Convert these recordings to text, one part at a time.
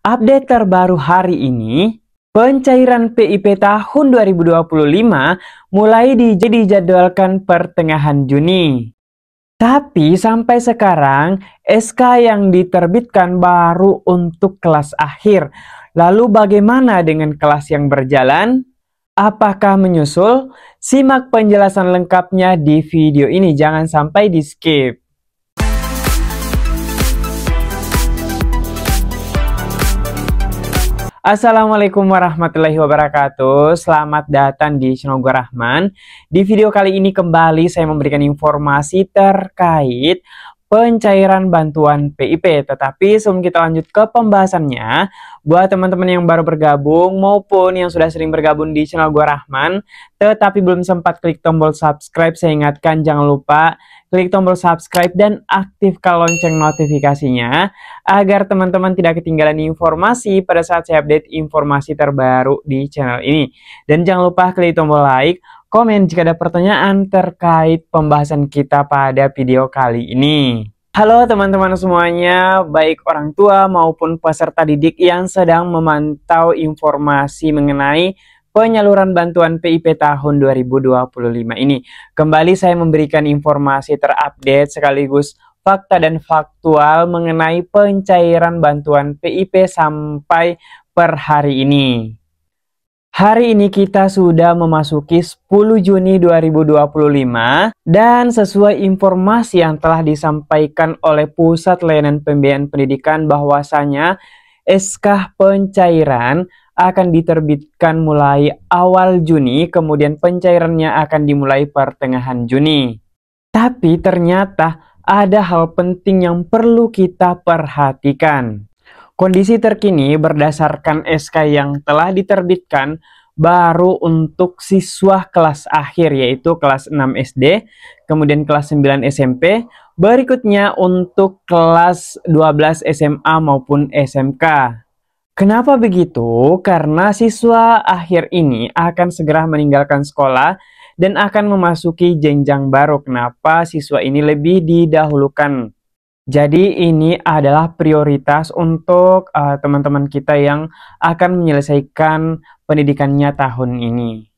Update terbaru hari ini, pencairan PIP tahun 2025 mulai dijadwalkan pertengahan Juni. Tapi sampai sekarang, SK yang diterbitkan baru untuk kelas akhir. Lalu bagaimana dengan kelas yang berjalan? Apakah menyusul? Simak penjelasan lengkapnya di video ini, jangan sampai di-skip. Assalamualaikum warahmatullahi wabarakatuh. Selamat datang di channel gua Rahman. Di video kali ini kembali saya memberikan informasi terkait pencairan bantuan PIP. Tetapi sebelum kita lanjut ke pembahasannya, buat teman-teman yang baru bergabung maupun yang sudah sering bergabung di channel gua Rahman, tetapi belum sempat klik tombol subscribe, saya ingatkan jangan lupa klik tombol subscribe dan aktifkan lonceng notifikasinya agar teman-teman tidak ketinggalan informasi pada saat saya update informasi terbaru di channel ini. Dan jangan lupa klik tombol like, komen jika ada pertanyaan terkait pembahasan kita pada video kali ini. Halo teman-teman semuanya, baik orang tua maupun peserta didik yang sedang memantau informasi mengenai penyaluran bantuan PIP tahun 2025 ini. Kembali saya memberikan informasi terupdate sekaligus fakta dan faktual mengenai pencairan bantuan PIP sampai per hari ini. Hari ini kita sudah memasuki 10 Juni 2025 dan sesuai informasi yang telah disampaikan oleh Pusat Layanan Pembiayaan Pendidikan bahwasanya SK pencairan akan diterbitkan mulai awal Juni, kemudian pencairannya akan dimulai pertengahan Juni. Tapi ternyata ada hal penting yang perlu kita perhatikan. Kondisi terkini berdasarkan SK yang telah diterbitkan baru untuk siswa kelas akhir yaitu kelas 6 SD, kemudian kelas 9 SMP, berikutnya untuk kelas 12 SMA maupun SMK. Kenapa begitu? Karena siswa akhir ini akan segera meninggalkan sekolah dan akan memasuki jenjang baru. Kenapa siswa ini lebih didahulukan? Jadi ini adalah prioritas untuk teman-teman kita yang akan menyelesaikan pendidikannya tahun ini.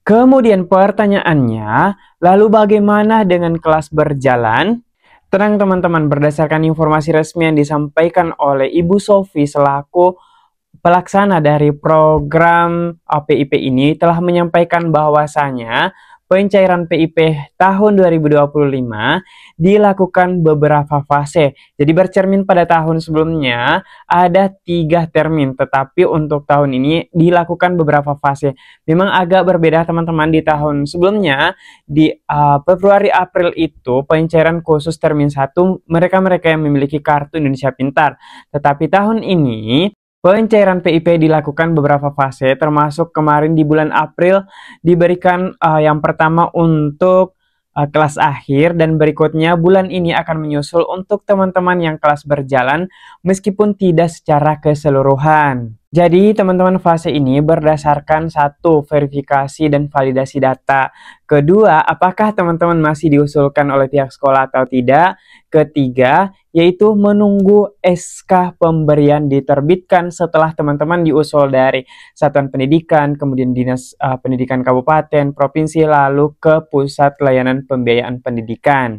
Kemudian pertanyaannya, lalu bagaimana dengan kelas berjalan? Tenang teman-teman, berdasarkan informasi resmi yang disampaikan oleh Ibu Sofi selaku pelaksana dari program PIP ini telah menyampaikan bahwasanya pencairan PIP tahun 2025 dilakukan beberapa fase. Jadi bercermin pada tahun sebelumnya ada 3 termin, tetapi untuk tahun ini dilakukan beberapa fase. Memang agak berbeda teman-teman, di tahun sebelumnya di Februari April itu pencairan khusus termin 1 mereka-mereka yang memiliki kartu Indonesia Pintar. Tetapi tahun ini pencairan PIP dilakukan beberapa fase, termasuk kemarin di bulan April diberikan yang pertama untuk kelas akhir dan berikutnya bulan ini akan menyusul untuk teman-teman yang kelas berjalan meskipun tidak secara keseluruhan. Jadi teman-teman fase ini berdasarkan 1. Verifikasi dan validasi data. Kedua, apakah teman-teman masih diusulkan oleh pihak sekolah atau tidak. Ketiga, yaitu menunggu SK pemberian diterbitkan setelah teman-teman diusul dari Satuan Pendidikan, kemudian Dinas Pendidikan Kabupaten, Provinsi, lalu ke Pusat Layanan Pembiayaan Pendidikan.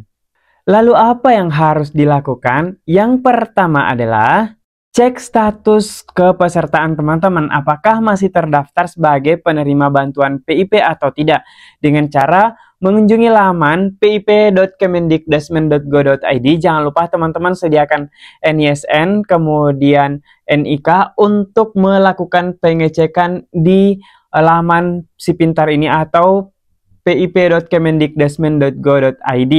Lalu apa yang harus dilakukan? Yang pertama adalah cek status kepesertaan teman-teman, apakah masih terdaftar sebagai penerima bantuan PIP atau tidak, dengan cara mengunjungi laman pip.kemendikdasmen.go.id. Jangan lupa teman-teman sediakan NISN, kemudian NIK untuk melakukan pengecekan di laman si pintar ini atau pip.kemendikdasmen.go.id.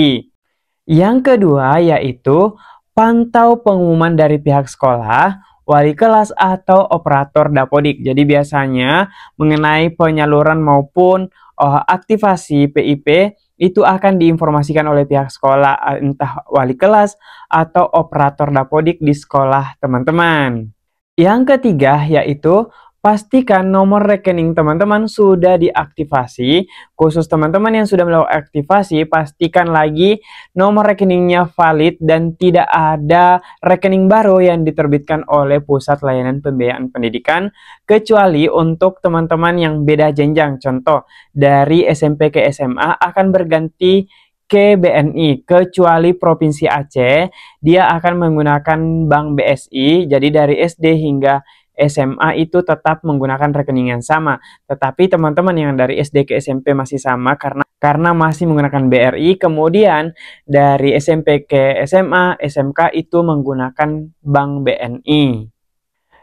Yang kedua yaitu pantau pengumuman dari pihak sekolah, wali kelas, atau operator dapodik. Jadi biasanya mengenai penyaluran maupun aktivasi PIP itu akan diinformasikan oleh pihak sekolah, entah wali kelas atau operator dapodik di sekolah teman-teman. Yang ketiga yaitu pastikan nomor rekening teman-teman sudah diaktifasi. Khusus teman-teman yang sudah melakukan aktivasi, pastikan lagi nomor rekeningnya valid dan tidak ada rekening baru yang diterbitkan oleh Pusat Layanan Pembiayaan Pendidikan, kecuali untuk teman-teman yang beda jenjang. Contoh, dari SMP ke SMA akan berganti ke BNI, kecuali Provinsi Aceh, dia akan menggunakan Bank BSI, jadi dari SD hingga SMA itu tetap menggunakan rekening yang sama. Tetapi teman-teman yang dari SD ke SMP masih sama karena masih menggunakan BRI, kemudian dari SMP ke SMA, SMK itu menggunakan Bank BNI.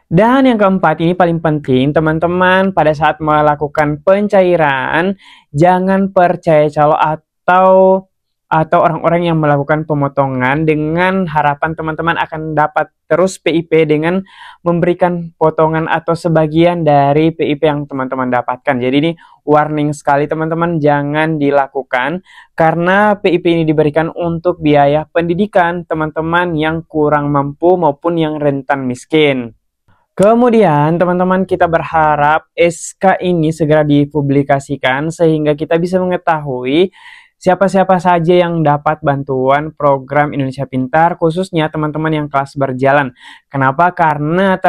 Dan yang keempat, ini paling penting, teman-teman pada saat melakukan pencairan, jangan percaya calo atau orang-orang yang melakukan pemotongan dengan harapan teman-teman akan dapat terus PIP dengan memberikan potongan atau sebagian dari PIP yang teman-teman dapatkan. Jadi ini warning sekali teman-teman, jangan dilakukan karena PIP ini diberikan untuk biaya pendidikan teman-teman yang kurang mampu maupun yang rentan miskin. Kemudian teman-teman kita berharap SK ini segera dipublikasikan sehingga kita bisa mengetahui siapa-siapa saja yang dapat bantuan program Indonesia Pintar, khususnya teman-teman yang kelas berjalan. Kenapa? Karena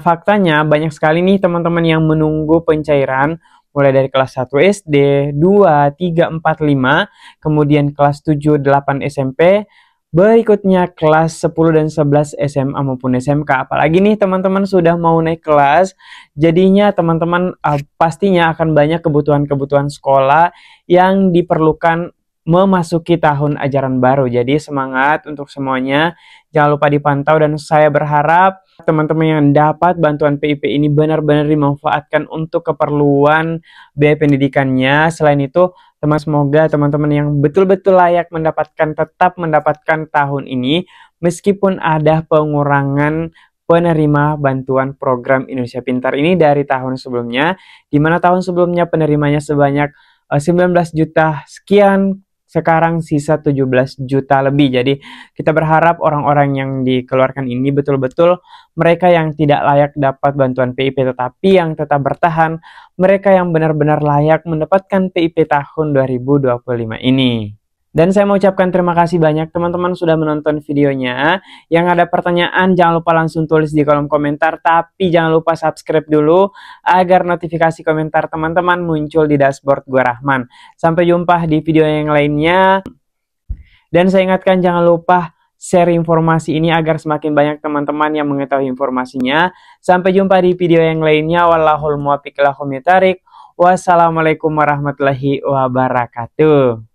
faktanya banyak sekali nih teman-teman yang menunggu pencairan mulai dari kelas 1 SD, 2, 3, 4, 5, kemudian kelas 7, 8 SMP, berikutnya kelas 10 dan 11 SMA maupun SMK. Apalagi nih teman-teman sudah mau naik kelas, jadinya teman-teman pastinya akan banyak kebutuhan-kebutuhan sekolah yang diperlukan memasuki tahun ajaran baru. Jadi semangat untuk semuanya, jangan lupa dipantau dan saya berharap teman-teman yang dapat bantuan PIP ini benar-benar dimanfaatkan untuk keperluan biaya pendidikannya. Selain itu, semoga teman-teman yang betul-betul layak tetap mendapatkan tahun ini meskipun ada pengurangan penerima bantuan program Indonesia Pintar ini dari tahun sebelumnya, di mana tahun sebelumnya penerimanya sebanyak 19 juta sekian, sekarang sisa 17 juta lebih. Jadi kita berharap orang-orang yang dikeluarkan ini betul-betul mereka yang tidak layak dapat bantuan PIP tetapi yang tetap bertahan, mereka yang benar-benar layak mendapatkan PIP tahun 2025 ini. Dan saya mau ucapkan terima kasih banyak teman-teman sudah menonton videonya. Yang ada pertanyaan jangan lupa langsung tulis di kolom komentar, tapi jangan lupa subscribe dulu agar notifikasi komentar teman-teman muncul di dashboard Gua Rahman. Sampai jumpa di video yang lainnya. Dan saya ingatkan jangan lupa share informasi ini agar semakin banyak teman-teman yang mengetahui informasinya. Sampai jumpa di video yang lainnya. Wallahul muwaffiq ila aqwamit thoriq. Wassalamualaikum warahmatullahi wabarakatuh.